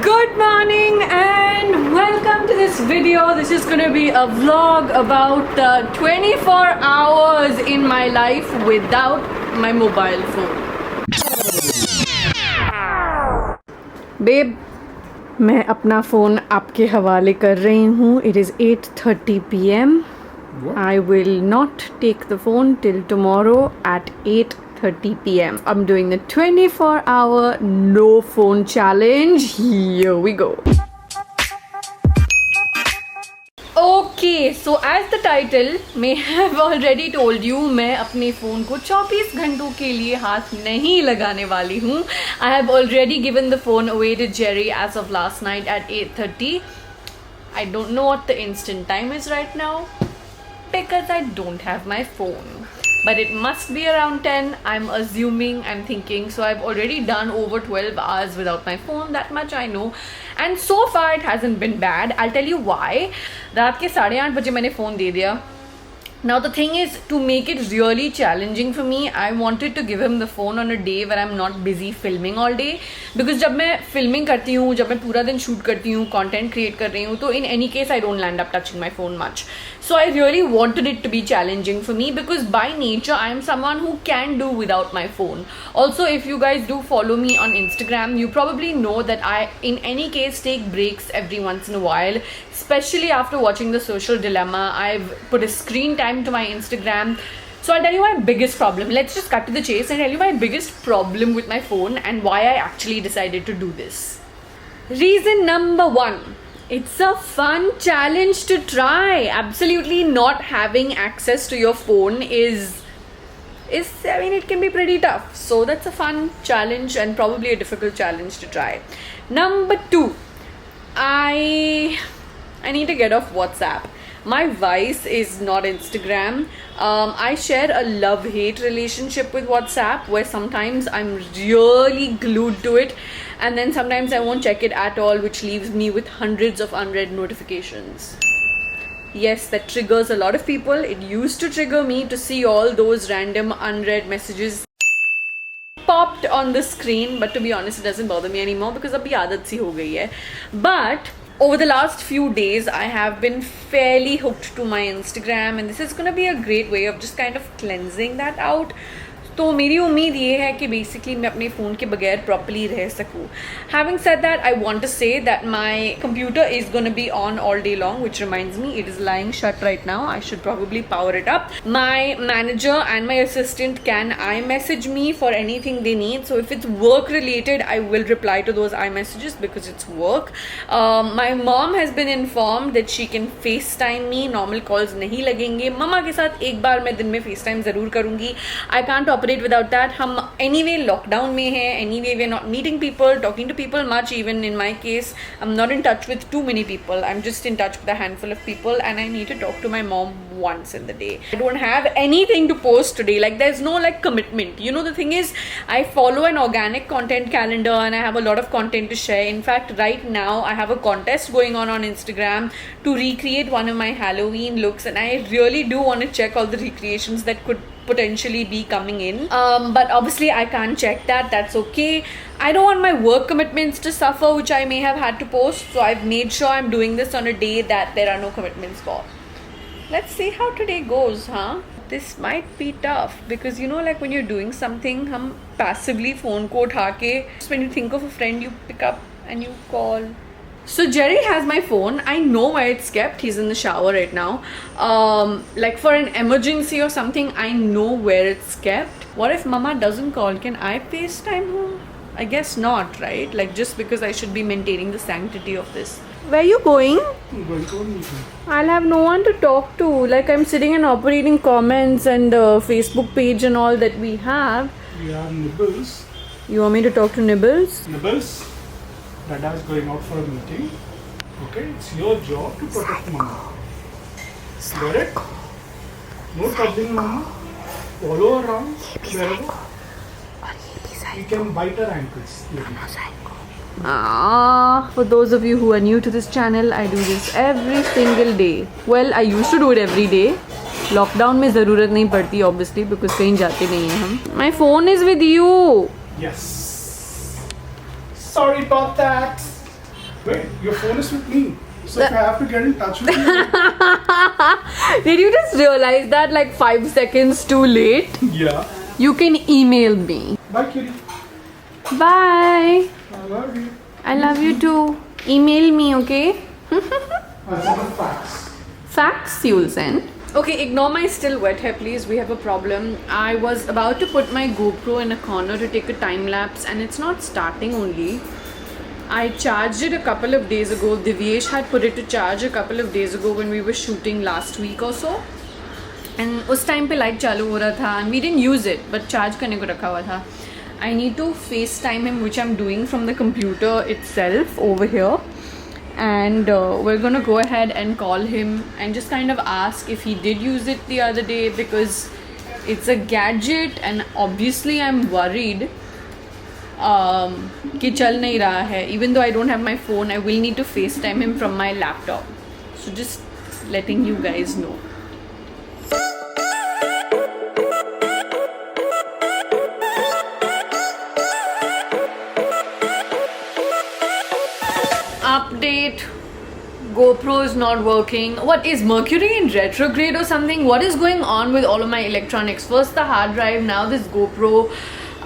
Good morning and welcome to this video. This is going to be a vlog about 24 hours in my life without my mobile phone. Babe, मैं अपना phone आपके हवाले कर रही हूँ. It is 8:30 p.m. What? I will not take the phone till tomorrow at 8:30 p.m. I'm doing the 24-hour no phone challenge. Here we go. Okay, so as the title may have already told you, मैं अपने phone को 24 घंटों के लिए हाथ नहीं लगाने वाली हूँ. I have already given the phone away to Jerry as of last night at 8:30. I don't know what the instant time is right now because I don't have my phone. But it must be around 10, I'm assuming, I'm thinking. So I've already done over 12 hours without my phone, that much I know. And so far it hasn't been bad. I'll tell you why. रात के 8:30 बजे मैंने phone दे दिया. Now the thing is, to make it really challenging for me, I wanted to give him the phone on a day where I'm not busy filming all day. Because जब मैं filming करती हूँ, जब मैं पूरा दिन shoot करती हूँ, content create कर रही हूँ, तो in any case I don't land up touching my phone much. So I really wanted it to be challenging for me because by nature I am someone who can do without my phone. Also, if you guys do follow me on Instagram, you probably know that I in any case take breaks every once in a while. Especially after watching The Social Dilemma, I've put a screen time to my Instagram. So I'll tell you my biggest problem. Let's just cut to the chase and tell you my biggest problem with my phone and why I actually decided to do this. Reason number 1. It's a fun challenge to try. Absolutely not having access to your phone is I mean, it can be pretty tough. So that's a fun challenge and probably a difficult challenge to try. Number 2. I need to get off WhatsApp. My vice is not Instagram. I share a love-hate relationship with WhatsApp where sometimes I'm really glued to it and then sometimes I won't check it at all, which leaves me with hundreds of unread notifications. Yes, that triggers a lot of people. It used to trigger me to see all those random unread messages popped on the screen, but to be honest, it doesn't bother me anymore because abhi aadat si ho gayi hai. But over the last few days, I have been fairly hooked to my Instagram and this is going to be a great way of just kind of cleansing that out. तो मेरी उम्मीद ये है कि basically मैं अपने phone के बगैर प्रॉपरली रह सकूँ. Having said that, I want to say that my computer is going to be on all day long, which reminds me, it is lying shut right now. I should probably power it up. My manager and my assistant can iMessage me for anything they need. So if it's work related, I will reply to those iMessages because it's work. My mom has been informed that she can FaceTime me. Normal calls नहीं लगेंगे. मम्मा के साथ एक बार मैं दिन में FaceTime ज़रूर करूँगी. I can't operate without that. हम anyway lockdown में हैं. Anyway we're not meeting people, talking to people much. Even in my case, I'm not in touch with too many people. I'm just in touch with a handful of people and I need to talk to my mom once in the day. I don't have anything to post today. Like there's no like commitment. You know, the thing is, I follow an organic content calendar and I have a lot of content to share. In fact, right now I have a contest going on Instagram to recreate one of my Halloween looks and I really do want to check all the recreations that could potentially be coming in. But obviously I can't check that. That's okay. I don't want my work commitments to suffer, which I may have had to post. So I've made sure I'm doing this on a day that there are no commitments for. Let's see how today goes, huh? This might be tough because you know, like when you're doing something, हम passively phone को उठा के, just when you think of a friend, you pick up and you call. So Jerry has my phone. I know where it's kept. He's in the shower right now. Like for an emergency or something, I know where it's kept. What if Mama doesn't call? Can I FaceTime her? I guess not, right? Like just because I should be maintaining the sanctity of this. Where are you going? I'm going to a meeting. I'll have no one to talk to. Like I'm sitting and operating comments and the Facebook page and all that we have. We are Nibbles. You want me to talk to Nibbles? Nibbles, Dada is going out for a meeting. Okay, it's your job to protect Mama. Got it? No troubling Mama. Follow her around wherever. You can bite her ankles. For those of you who are new to this channel, I do this every single day. Well, I used to do it every day. Lockdown में ज़रूरत नहीं पड़ती obviously because कहीं जाते नहीं हैं हम. My phone is with you. Yes. Sorry about that. Wait, your phone is with me. So if I have to get in touch with you, Did you just realize that like 5 seconds too late? yeah. You can email me. Bye, kitty. Bye. I love you. I love you too. Email me, okay? I'll send a fax. Facts you'll send. Okay, ignore my still wet hair, please. We have a problem. I was about to put my GoPro in a corner to take a time lapse, and it's not starting only. I charged it a couple of days ago. Divyesh had put it to charge a couple of days ago when we were shooting last week or so. And उस time पे light चालू हो रहा था and we didn't use it, but charge करने को रखा हुआ था. I need to FaceTime him, which I'm doing from the computer itself over here. And we're gonna go ahead and call him and just kind of ask if he did use it the other day, because it's a gadget and obviously I'm worried कि चल नहीं रहा है. Even though I don't have my phone, I will need to FaceTime him from my laptop. So just letting you guys know. Update. GoPro is not working. What is Mercury in retrograde or something? What is going on with all of my electronics? First the hard drive, now this GoPro.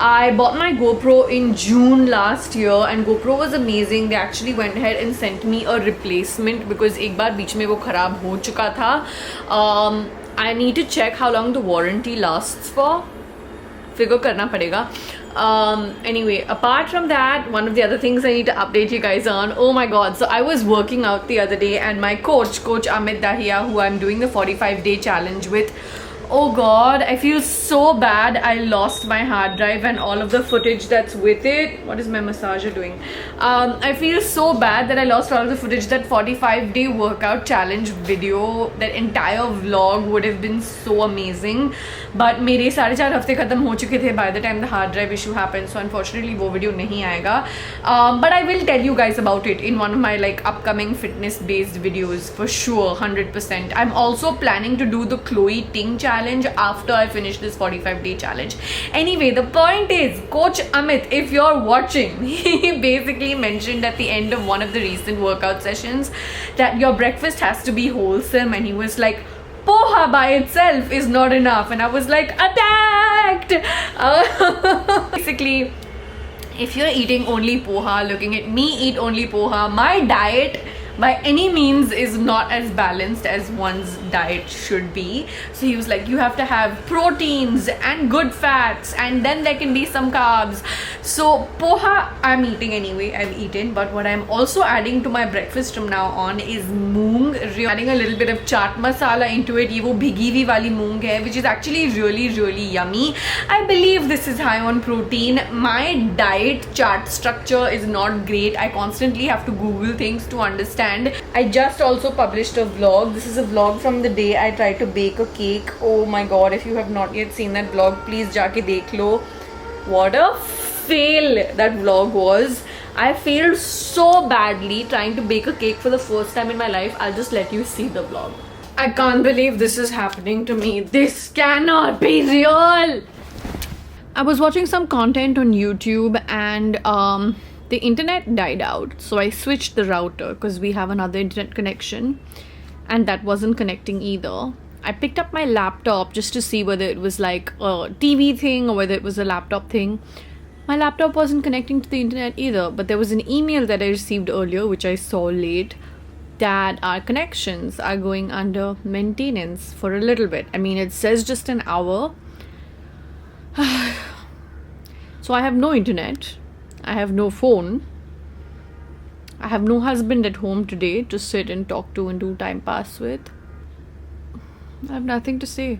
I bought my GoPro in June last year and GoPro was amazing. They actually went ahead and sent me a replacement because एक बार बीच में वो खराब हो चुका था. I need to check how long the warranty lasts for. Figure करना पड़ेगा. Anyway, apart from that, one of the other things I need to update you guys on. Oh my god, so I was working out the other day and my coach Amit Dahiya, who I'm doing the 45-day challenge with, oh god, I feel so bad. I lost my hard drive and all of the footage that's with it. What is my massager doing? I feel so bad that I lost all of the footage. That 45-day workout challenge video, that entire vlog would have been so amazing. But मेरे 4.5 हफ्ते खत्म हो चुके थे by the time the hard drive issue happened. So unfortunately वो video नहीं आएगा. But I will tell you guys about it in one of my like upcoming fitness based videos for sure, 100%. I'm also planning to do the Chloe Ting challenge after I finish this 45-day challenge. Anyway, the point is, Coach Amit, if you're watching, he basically mentioned at the end of one of the recent workout sessions that your breakfast has to be wholesome, and he was like, poha by itself is not enough, and I was like, attacked. Basically, if you're eating only poha, looking at me eat only poha, my diet by any means is not as balanced as one's diet should be. So he was like, you have to have proteins and good fats, and then there can be some carbs. So poha I'm eating anyway, I've eaten, but what I'm also adding to my breakfast from now on is moong. Adding a little bit of chaat masala into it. Ye wo bhigi hui wali moong hai, which is actually really yummy. I believe this is high on protein. My diet chart structure is not great. I constantly have to Google things to understand. I just also published a vlog. This is a vlog from the day I tried to bake a cake. Oh my god, if you have not yet seen that vlog, please jaake dekh lo. What a fail that vlog was. I failed so badly trying to bake a cake for the first time in my life. I'll just let you see the vlog. I can't believe this is happening to me. This cannot be real. I was watching some content on YouTube and the internet died out, so I switched the router because we have another internet connection and that wasn't connecting either. I picked up my laptop just to see whether it was like a TV thing or whether it was a laptop thing. My laptop wasn't connecting to the internet either, but there was an email that I received earlier, which I saw late, that our connections are going under maintenance for a little bit. I mean, it says just an hour. So I have no internet. I have no phone. I have no husband at home today to sit and talk to and do time pass with. I have nothing to say.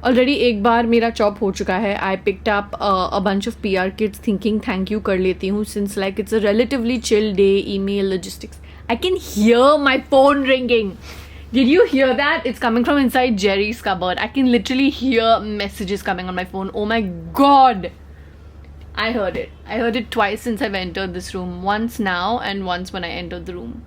Already एक बार मेरा chop हो चुका है. I picked up a bunch of PR kits thinking thank you कर लेती हूँ, since like it's a relatively chill day, email, logistics. I can hear my phone ringing. Did you hear that? It's coming from inside Jerry's cupboard. I can literally hear messages coming on my phone. Oh my god. I heard it. I heard it twice since I've entered this room. Once now and once when I entered the room.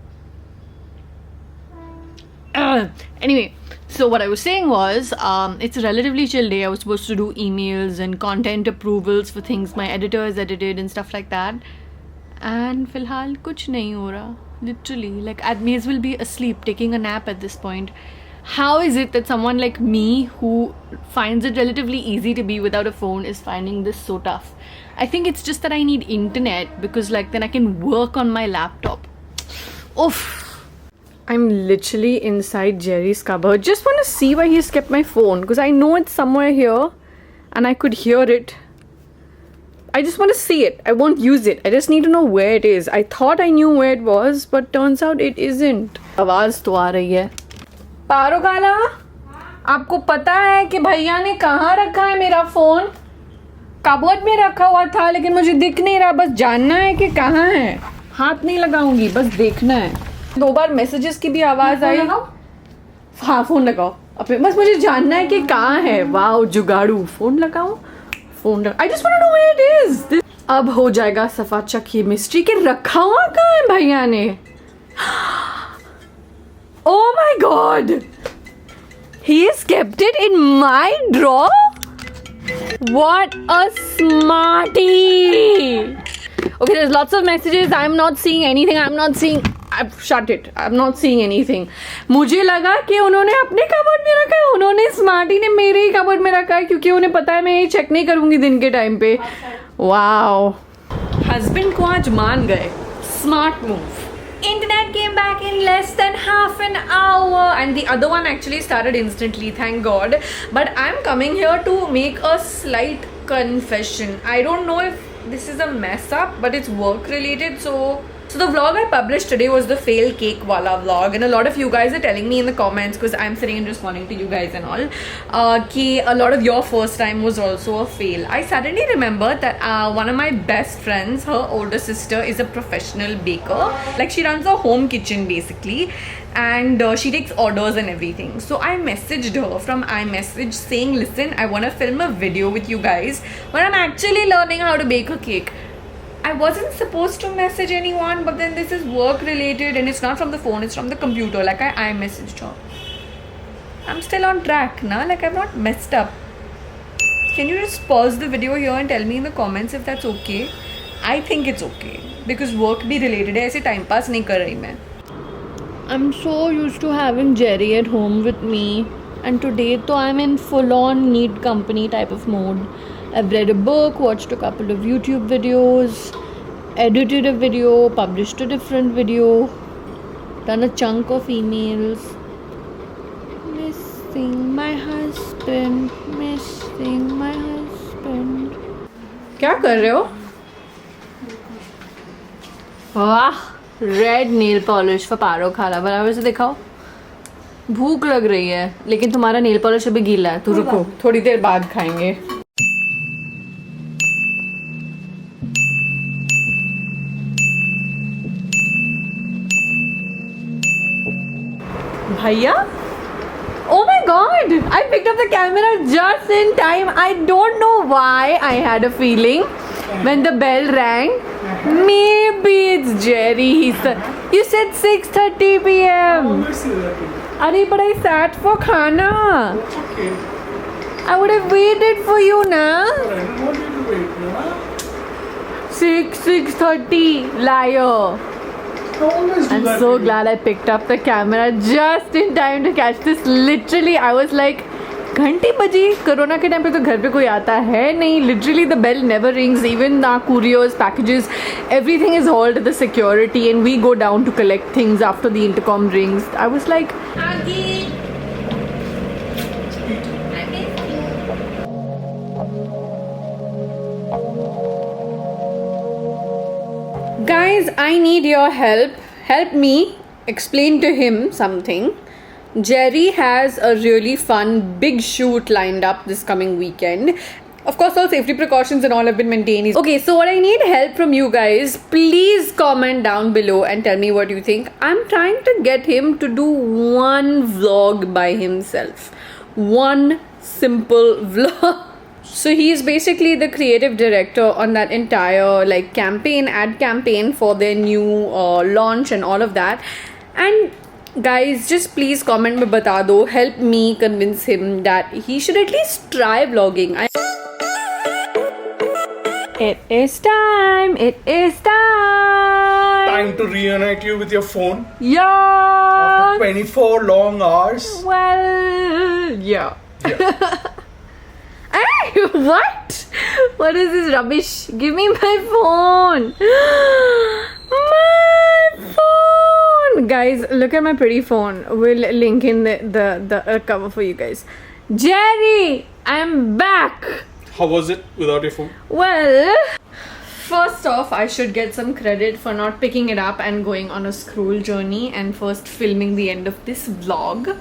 Anyway, so what I was saying was, it's a relatively chill day. I was supposed to do emails and content approvals for things my editor has edited and stuff like that. and फिलहाल कुछ नहीं हो रहा. Literally, like I may as well be asleep, taking a nap at this point. How is it that someone like me, who finds it relatively easy to be without a phone, is finding this so tough? I think it's just that I need internet, because like then I can work on my laptop. Oof. I'm literally inside Jerry's cupboard. Just want to see why he's kept my phone, because I know it's somewhere here and I could hear it. I just want to see it. I won't use it. I just need to know where it is. I thought I knew where it was, but turns out it isn't. आवाज तो आ रही है. पारो काला, आपको पता है कि भैया ने कहाँ रखा है मेरा फोन? कबोर्ड में रखा हुआ था, लेकिन मुझे दिख नहीं रहा. बस जानना है कि कहाँ है. हाथ नहीं लगाऊंगी, बस देखना है. 2 बार मैसेजेस की भी आवाज आई. हाँ, फोन लगाओ अपने. बस मुझे जानना है कि कहाँ है. वाओ, जुगाड़ू. फोन लगाओ. I just want to know where it is. अब हो जाएगा सफा चक ये मिस्ट्री के रखा हुआ कहाँ है भैया ने. Oh my god, he has kept it in my drawer. What a smarty. Okay, there's lots of messages. I'm not seeing anything. I've shut it. I'm not seeing anything. मुझे लगा कि उन्होंने अपने कबर्ड में रखा है. उन्होंने स्मार्टी ने मेरे ही कबर्ड में रखा है, क्योंकि उन्हें पता है मैं ये चेक नहीं करूंगी दिन के टाइम पे. वाओ, हस्बैंड को आज मान गए. Smart move. Internet came back in less than half an hour, and the other one actually started instantly, thank God. But I'm coming here to make a slight confession. I don't know if this is a mess up, but it's work related. So the vlog I published today was the fail cake wala vlog, and a lot of you guys are telling me in the comments, because I'm sitting and responding to you guys and all, ki a lot of your first time was also a fail. I suddenly remembered that one of my best friends, her older sister, is a professional baker. Like, she runs a home kitchen basically, and she takes orders and everything. So I messaged her from iMessage saying, listen, I want to film a video with you guys when I'm actually learning how to bake a cake. I wasn't supposed to message anyone, but then this is work related and it's not from the phone, it's from the computer. Like, I messaged her. I'm still on track, na? Like, I've not messed up. Can you just pause the video here and tell me in the comments if that's okay? I think it's okay, because work bhi related hai. ऐसे time pass नहीं कर रही मैं. I'm so used to having Jerry at home with me, and today though I'm in full on need company type of mode. I've read a book, watched a couple of YouTube videos, edited a video, published a different video, done a chunk of emails. Missing my husband, missing my husband. क्या कर रहे हो? वाह, red nail polish for पारो खाला. बराबर से दिखाओ. भूख लग रही है, लेकिन तुम्हारा नेल पॉलिश अभी गीला है, तो रुको, थोड़ी देर बाद खाएंगे. Bhaiya? Oh my god! I picked up the camera just in time. I don't know why I had a feeling when the bell rang. Maybe it's Jerry. You said 6:30 p.m. Arey, but I sat for khana. That's okay. I would have waited for you, na? I don't want you to wait, na? 6:30. Liar. I always do I'm that so to you. glad I picked up the camera just in time to catch this. Literally, I was like, घंटी बजी. Corona के time पे तो घर पे कोई आता है नहीं. Literally, the bell never rings. Even our couriers, packages, everything is hauled to the security, and we go down to collect things after the intercom rings. I was like, Agi, I miss you. Guys, I need your help. Help me explain to him something. Jerry has a really fun big shoot lined up this coming weekend. Of course, all safety precautions and all have been maintained. Okay, so what I need help from you guys, please comment down below and tell me what you think. I'm trying to get him to do one vlog by himself. One simple vlog. So he's basically the creative director on that entire like campaign, ad campaign for their new launch and all of that. And guys, just please comment में बता दो. Help me convince him that he should at least try vlogging. It is time. Time to reunite you with your phone Yeah. after 24 long hours. Well, yeah. Hey, what? What is this rubbish? Give me my phone. My phone. Guys, look at my pretty phone. We'll link in the cover for you guys. Jerry, I'm back. How was it without your phone? Well, first off, I should get some credit for not picking it up and going on a scroll journey and first filming the end of this vlog.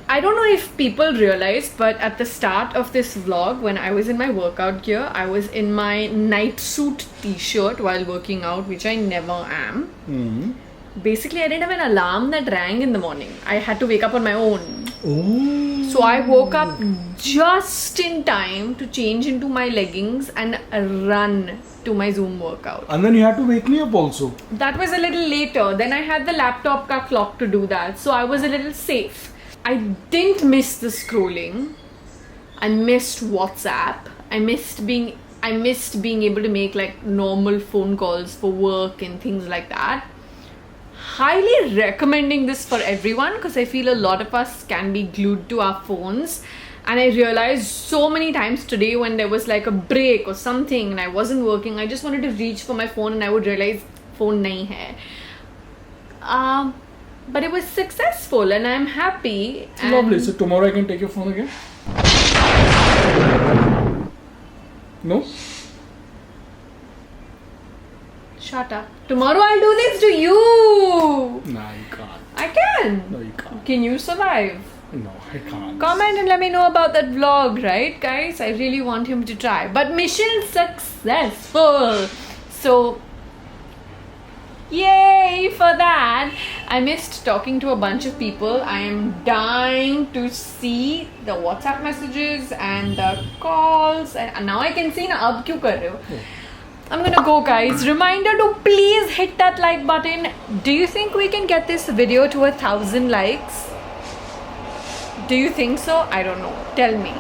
I don't know if people realized, but at the start of this vlog, when I was in my workout gear, I was in my night suit t-shirt while working out, which I never am. Basically, I didn't have an alarm that rang in the morning. I had to wake up on my own. Oh. So I woke up just in time to change into my leggings and run to my Zoom workout. And then you had to wake me up also. That was a little later. Then I had the laptop ka clock to do that. So I was a little safe. I didn't miss the scrolling. I missed WhatsApp. I missed being able to make like normal phone calls for work and things like that. Highly recommending this for everyone because I feel a lot of us can be glued to our phones. And I realized so many times today when there was like a break or something and I wasn't working, I just wanted to reach for my phone and I would realize phone nahi hai. But it was successful and I'm happy. And Lovely. So tomorrow I can take your phone again? No? Shut up. Tomorrow I'll do this to you. No, you can't. I can. No, you can't. Can you survive? No, I can't. Comment and let me know about that vlog, right, guys? I really want him to try. But mission successful. So, yay for that. I missed talking to a bunch of people. I am dying to see the WhatsApp messages and the calls. And now I can see na ab kyun kar rahe ho. I'm gonna go, guys. Reminder to please hit that like button. Do you think we can get this video to 1,000 likes? Do you think so? I don't know. Tell me.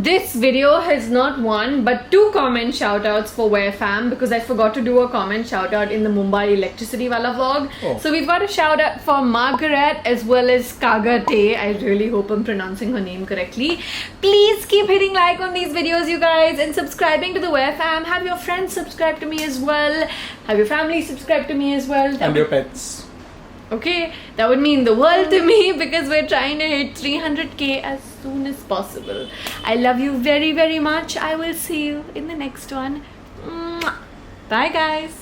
This video has not won, but 2 comment shoutouts for WearFam because I forgot to do a comment shoutout in the Mumbai electricity wala vlog. Oh. So we've got a shoutout for Margaret as well as Kagate. I really hope I'm pronouncing her name correctly. Please keep hitting like on these videos, you guys, and subscribing to the WearFam. Have your friends subscribe to me as well. Have your family subscribe to me as well. And your pets. Okay, that would mean the world to me because we're trying to hit 300k as soon as possible. I love you very, very much. I will see you in the next one. Mwah. Bye, guys.